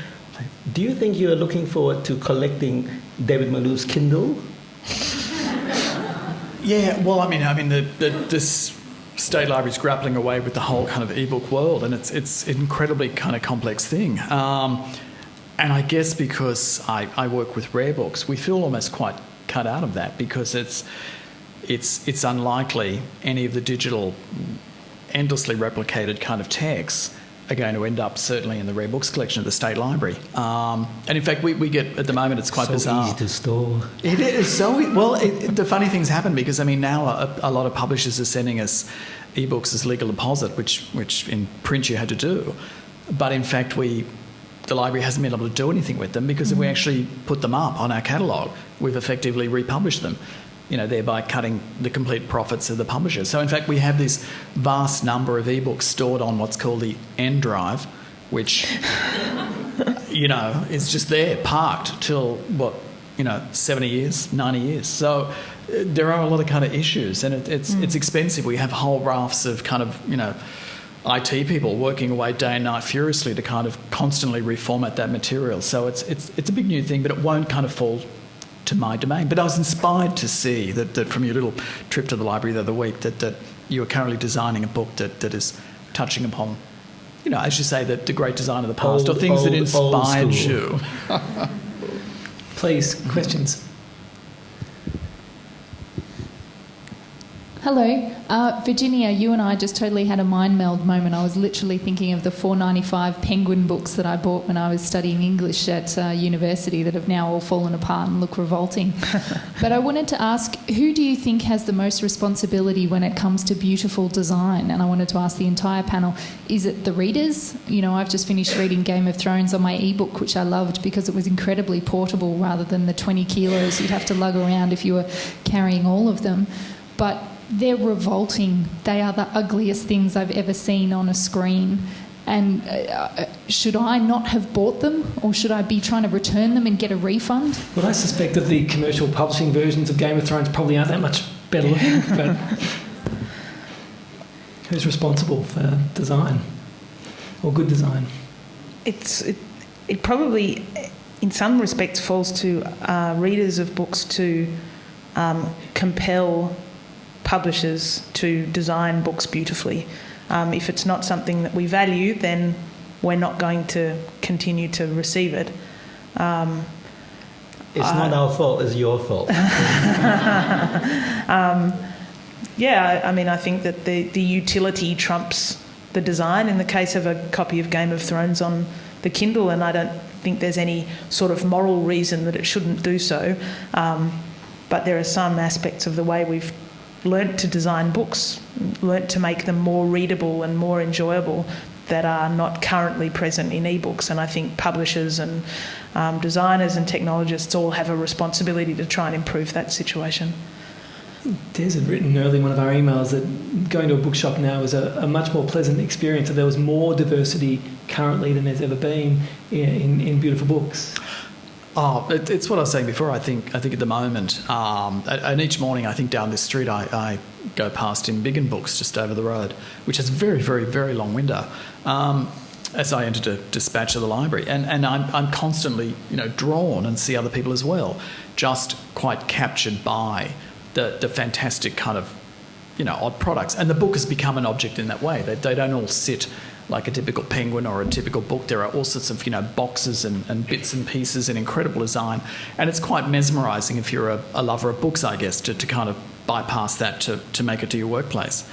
Do you think you are looking forward to collecting David Malouf's Kindle? Yeah, well, I mean, this State Library's grappling away with the whole kind of ebook world, and it's an incredibly kind of complex thing. And I guess because I work with rare books, we feel almost quite cut out of that, because it's unlikely any of the digital, endlessly replicated kind of texts are going to end up certainly in the rare books collection of the State Library. And in fact, we get, at the moment, it's quite bizarre. So easy to store. It is the funny things happen, because, I mean, now a lot of publishers are sending us ebooks as legal deposit, which in print you had to do. But in fact, the library hasn't been able to do anything with them, because if we actually put them up on our catalogue, we've effectively republished them, you know, thereby cutting the complete profits of the publisher. So in fact, we have this vast number of ebooks stored on what's called the N drive, which, you know, is just there, parked till, 70 years, 90 years. So there are a lot of kind of issues, and it's expensive. We have whole rafts of kind of, you know, IT people working away day and night furiously to kind of constantly reformat that material. So it's a big new thing, but it won't kind of fall to my domain. But I was inspired to see that from your little trip to the library the other week that you are currently designing a book that is touching upon, you know, as you say, the great design of the past, or things that inspired you. Please, questions. Hello. Virginia, you and I just totally had a mind meld moment. I was literally thinking of the $4.95 Penguin books that I bought when I was studying English at university that have now all fallen apart and look revolting. But I wanted to ask, who do you think has the most responsibility when it comes to beautiful design? And I wanted to ask the entire panel, is it the readers? You know, I've just finished reading Game of Thrones on my ebook, which I loved because it was incredibly portable rather than the 20 kilos you'd have to lug around if you were carrying all of them. But they're revolting. They are the ugliest things I've ever seen on a screen. And should I not have bought them, or should I be trying to return them and get a refund? Well, I suspect that the commercial publishing versions of Game of Thrones probably aren't that much better looking. But who's responsible for design, or good design? It probably, in some respects, falls to readers of books to compel publishers to design books beautifully. If it's not something that we value, then we're not going to continue to receive it. It's not our fault, it's your fault. I mean, I think that the utility trumps the design. In the case of a copy of Game of Thrones on the Kindle, and I don't think there's any sort of moral reason that it shouldn't do so. But there are some aspects of the way we've learnt to design books, learnt to make them more readable and more enjoyable, that are not currently present in ebooks. And I think publishers and designers and technologists all have a responsibility to try and improve that situation. Des had written early in one of our emails that going to a bookshop now is a much more pleasant experience, and there was more diversity currently than there's ever been in beautiful books. Oh, it's what I was saying before. I think at the moment, and each morning I think down this street I go past Embiggen Books just over the road, which has a very, very, very long window, as I enter to dispatch of the library, and I'm constantly drawn, and see other people as well, just quite captured by the fantastic kind of odd products, and the book has become an object in that way. They don't all sit like a typical penguin or a typical book. There are all sorts of boxes and bits and pieces and incredible design, and it's quite mesmerising if you're a lover of books, I guess, to kind of bypass that to make it to your workplace.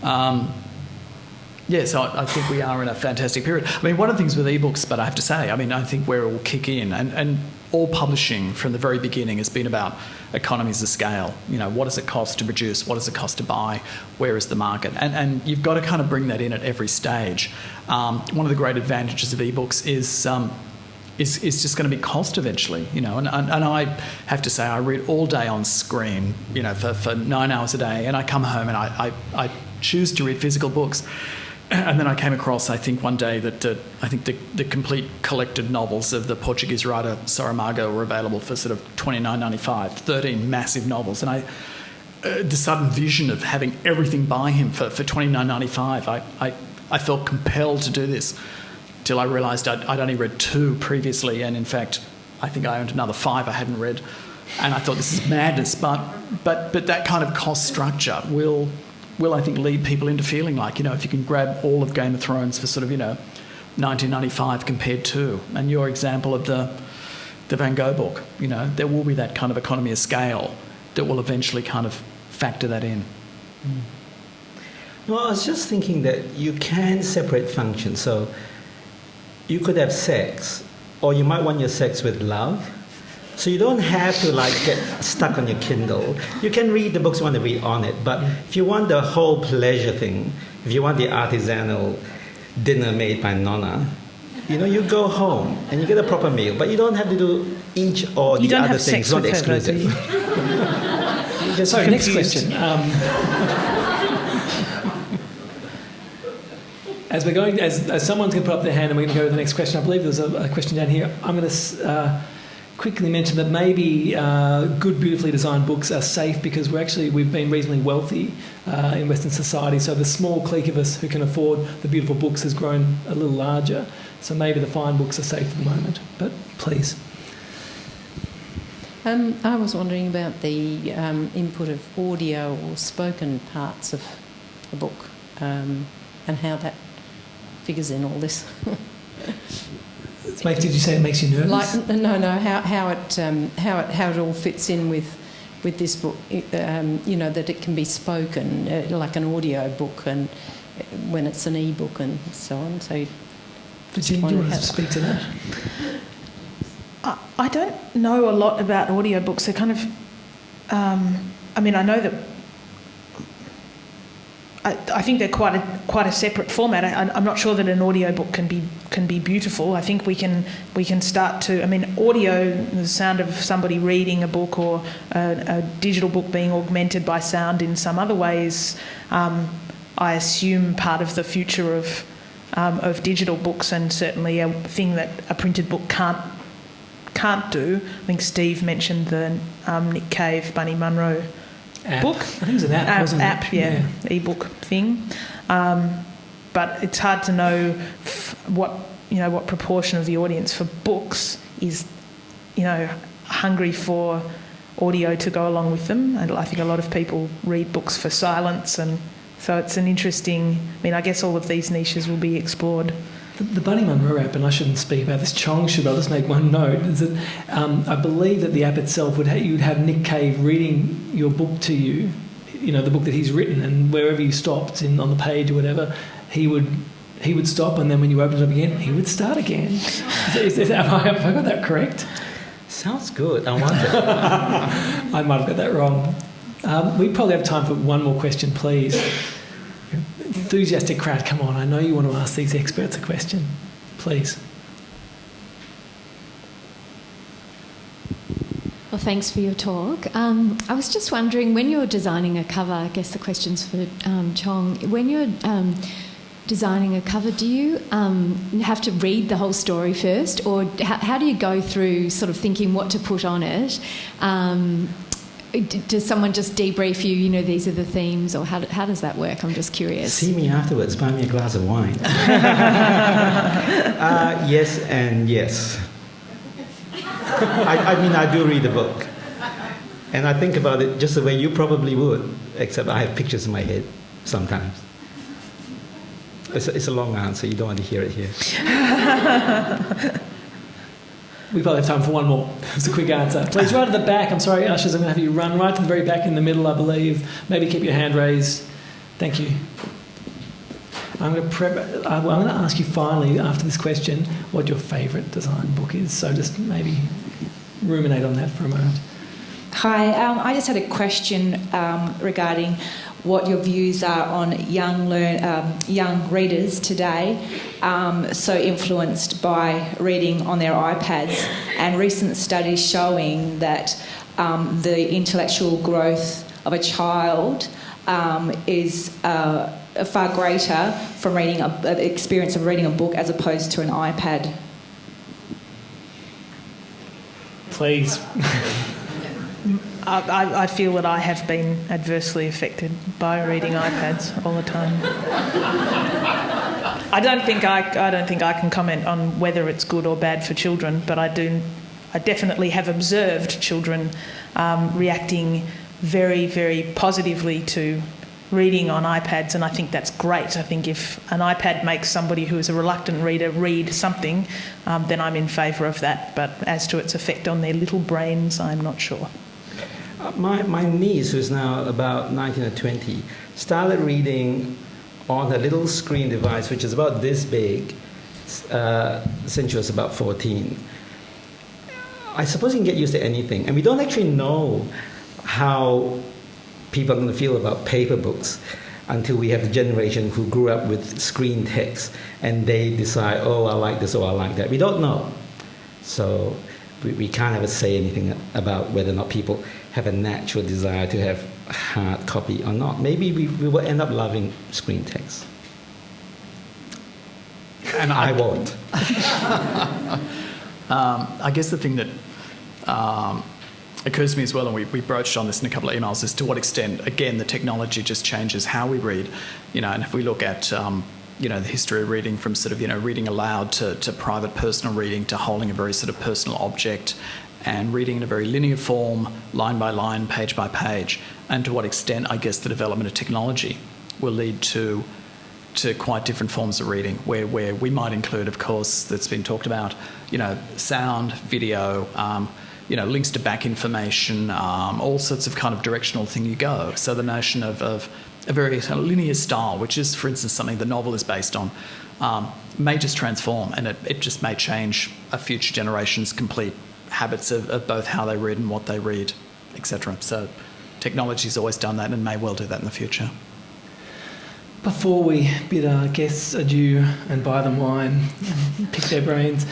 So I think we are in a fantastic period. I mean, one of the things with ebooks, but I have to say, I think where it will kick in, and all publishing from the very beginning has been about economies of scale. What does it cost to produce? What does it cost to buy? Where is the market? And you've got to kind of bring that in at every stage. One of the great advantages of ebooks is just going to be cost eventually, and I have to say I read all day on screen, for 9 hours a day, and I come home and I choose to read physical books. And then I came across, I think, one day that I think the complete collected novels of the Portuguese writer Saramago were available for sort of $29.95, 13 massive novels. And the sudden vision of having everything by him for $29.95, I felt compelled to do this till I realised I'd only read 2 previously, and in fact, I think I owned another 5 I hadn't read. And I thought, this is madness. But that kind of cost structure will I think lead people into feeling like, if you can grab all of Game of Thrones for sort of, $19.95 compared to, and your example of the Van Gogh book, there will be that kind of economy of scale that will eventually kind of factor that in. Well, I was just thinking that you can separate functions. So you could have sex, or you might want your sex with love. So you don't have to get stuck on your Kindle. You can read the books you want to read on it. But if you want the whole pleasure thing, if you want the artisanal dinner made by Nonna, you go home and you get a proper meal. But you don't have to do each or the other thing. It's not exclusive. Sorry, next question. As we're going, as someone's going to put up their hand and we're going to go to the next question, I believe there's a question down here. I'm going to quickly mention that maybe good, beautifully designed books are safe because we've been reasonably wealthy in Western society, so the small clique of us who can afford the beautiful books has grown a little larger, so maybe the fine books are safe at the moment. But please. I was wondering about the input of audio or spoken parts of a book, and how that figures in all this. Did you say it makes you nervous? How it all fits in with this book. That it can be spoken like an audio book, and when it's an e-book and so on. So, Virginia, do you want to speak to that? I don't know a lot about audiobooks. They're kind of, I know that. I think they're quite a separate format. I'm not sure that an audiobook can be beautiful. I think we can start to. Audio, the sound of somebody reading a book, or a digital book being augmented by sound in some other ways, I assume part of the future of digital books, and certainly a thing that a printed book can't do. I think Steve mentioned the Nick Cave, Bunny Munro book. I think it was an app, wasn't it? App, yeah, e-book thing. But it's hard to know what proportion of the audience for books is, hungry for audio to go along with them. And I think a lot of people read books for silence, and so it's an interesting. I guess all of these niches will be explored. The Bunny Munro app, and I shouldn't speak about this, Chong should, I'll just make one note, is that I believe that the app itself you'd have Nick Cave reading your book to you, the book that he's written, and wherever you stopped on the page or whatever, he would he would stop, and then when you opened it up again, he would start again. Have I got that correct? Sounds good. I want it. I might have got that wrong. We probably have time for one more question, please. Enthusiastic crowd, come on. I know you want to ask these experts a question. Please. Well, thanks for your talk. I was just wondering, when you're designing a cover, I guess the question's for Chong, when you're designing a cover, do you have to read the whole story first, or how do you go through sort of thinking what to put on it? Does someone just debrief you, these are the themes, or how does that work? I'm just curious. See me afterwards, buy me a glass of wine. Yes and yes. I do read the book. And I think about it just the way you probably would, except I have pictures in my head sometimes. It's a long answer. You don't want to hear it here. We probably have time for one more. It's a quick answer. Please, right at the back. I'm sorry, ushers, I'm going to have you run right to the very back in the middle, I believe. Maybe keep your hand raised. Thank you. I'm going to ask you finally, after this question, what your favourite design book is. So just maybe ruminate on that for a moment. Hi, I just had a question regarding what your views are on young readers today, so influenced by reading on their iPads, and recent studies showing that the intellectual growth of a child is far greater from reading the experience of reading a book as opposed to an iPad. Please. I feel that I have been adversely affected by reading iPads all the time. I don't think I can comment on whether it's good or bad for children, but I definitely have observed children reacting very, very positively to reading on iPads, and I think that's great. I think if an iPad makes somebody who is a reluctant reader read something, then I'm in favour of that. But as to its effect on their little brains, I'm not sure. My niece, who's now about 19 or 20, started reading on a little screen device, which is about this big, since she was about 14. I suppose you can get used to anything. And we don't actually know how people are going to feel about paper books until we have the generation who grew up with screen text and they decide, oh, I like this or I like that. We don't know. So we can't ever say anything about whether or not people have a natural desire to have hard copy or not. Maybe we will end up loving screen text. And I won't. I guess the thing that occurs to me as well, and we broached on this in a couple of emails, is to what extent, again, the technology just changes how we read. And if we look at, the history of reading from sort of, reading aloud to private personal reading to holding a very sort of personal object and reading in a very linear form, line by line, page by page, and to what extent, I guess, the development of technology will lead to quite different forms of reading, where we might include, of course, that's been talked about, sound, video, links to back information, all sorts of kind of directional thing you go. So the notion of a very kind of linear style, which is, for instance, something the novel is based on, may just transform, and it just may change a future generation's complete habits of both how they read and what they read, etc. So technology's always done that and may well do that in the future. Before we bid our guests adieu and buy them wine and pick their brains,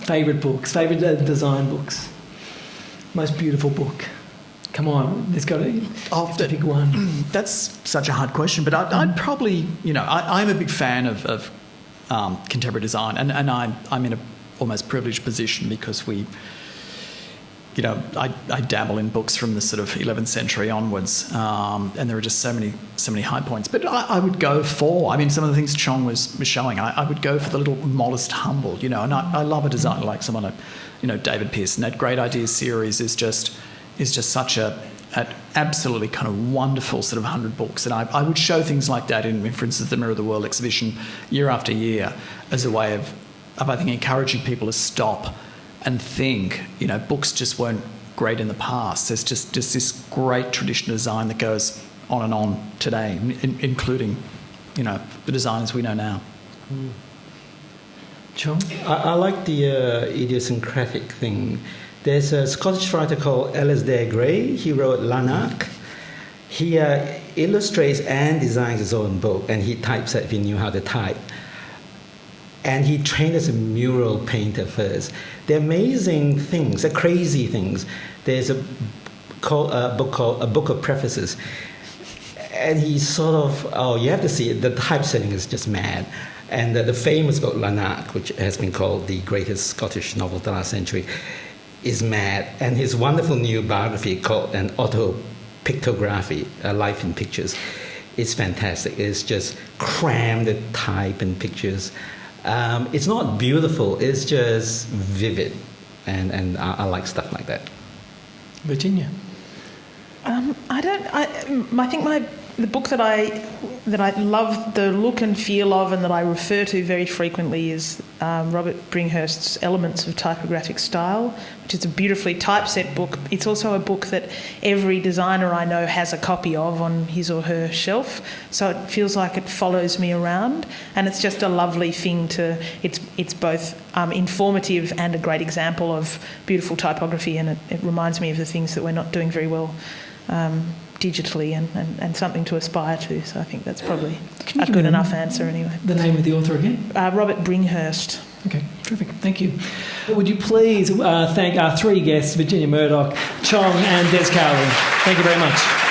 favourite books, favourite design books, most beautiful book. Come on, there's got to pick one. That's such a hard question, but I'd probably, I'm a big fan of contemporary design, and I'm in a almost privileged position because I dabble in books from the sort of 11th century onwards, and there are just so many high points. But I would go for, some of the things Chong was showing, I would go for the little modest, humble, and I love a designer like someone like, David Pearson. That Great Ideas series is just such an absolutely kind of wonderful sort of 100 books. And I would show things like that in, for instance, the Mirror of the World exhibition year after year as a way of I think, encouraging people to stop and think, books just weren't great in the past. There's just this great tradition of design that goes on and on today, including, the designers we know now. Chong? I like the idiosyncratic thing. There's a Scottish writer called Alasdair Gray. He wrote Lanark. He illustrates and designs his own book, and he types it if he knew how to type. And he trained as a mural painter first. They're amazing things, they're crazy things. There's a book called A Book of Prefaces. And he sort of, you have to see it, the typesetting is just mad. And the famous book, Lanark, which has been called the greatest Scottish novel of the last century, is mad. And his wonderful new biography called An Autopictography, A Life in Pictures, is fantastic. It's just crammed with type and pictures. It's not beautiful, it's just vivid. And I like stuff like that. Virginia? I think the book that I love the look and feel of and that I refer to very frequently is Robert Bringhurst's Elements of Typographic Style, which is a beautifully typeset book. It's also a book that every designer I know has a copy of on his or her shelf, so it feels like it follows me around, and it's just a lovely thing to... It's both informative and a great example of beautiful typography, and it reminds me of the things that we're not doing very well digitally and something to aspire to. So I think that's probably a good enough answer anyway. The name of the author again? Robert Bringhurst. Okay, terrific. Thank you. Would you please thank our three guests, Virginia Murdoch, Chong and Des Cowley. Thank you very much.